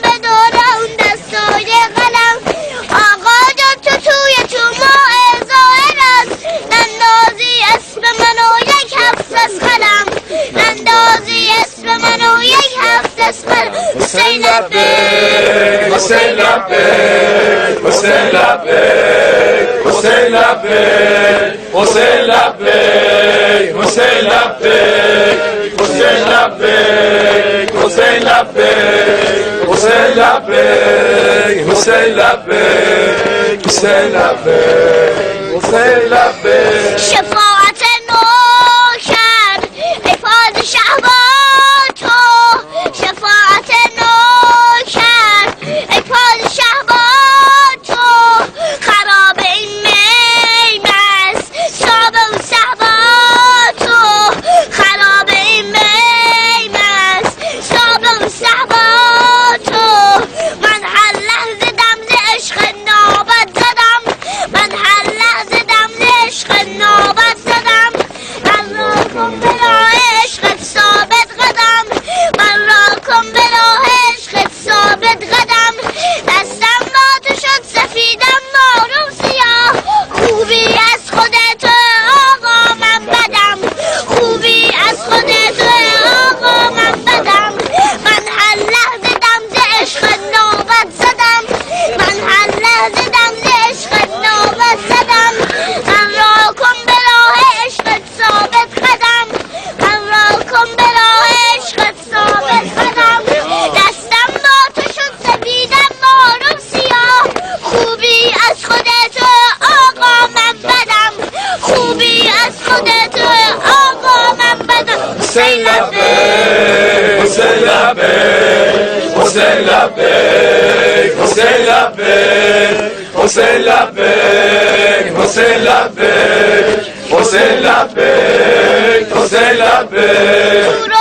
به دور اون دستای قلم. آقا جان تو توی تو ماه ظاهرت، نندازی اسم منو یک هفت از قلم، نندازی اسم منو یک هفت از قلم. حسین لبیک حسین لبیک حسین لبیک حسین لبیک حسین لبیک حسین لبیک حسین لبیک حسین لبیک حسین لبیک حسین لبیک حسین لبیک حسین لبیک. شفاعت نوکر ای پادشاه با تو، شفاعت نوکر ای پادشاه با تو. خراب این میمست صاب و صحبا تو، خراب این میمست صاب و صحبا تو. من هر لحظه دم ز عشق نوبت زدم، من هر لحظه دم ز عشق نوبت زدم. من را کن به راه عشقت ثابت قدم، من را کن به راه عشقت ثابت قدم. دستم با تو شد سفیدم معروف سیاه، خوبی از خودت آقا من بدم، خوبی از خودت آقا من بدم. من هر لحظه دم ز عشق نوبت زدم، من هر لحظه دم ز عشق نوبت زدم. من را کن به راه عشقت ثابت قدم، من را کن به راه عشقت ثابت قدم. دستم با تو شد سفیدم معروف سیاه، خوبی از خودت آقا من بدم، خوبی از خودت آقا من بدم. حسین لبیک حسین لبیک حسین لبیک حسین لبیک حسین لبیک حسین لبیک حسین لبیک حسین لبیک.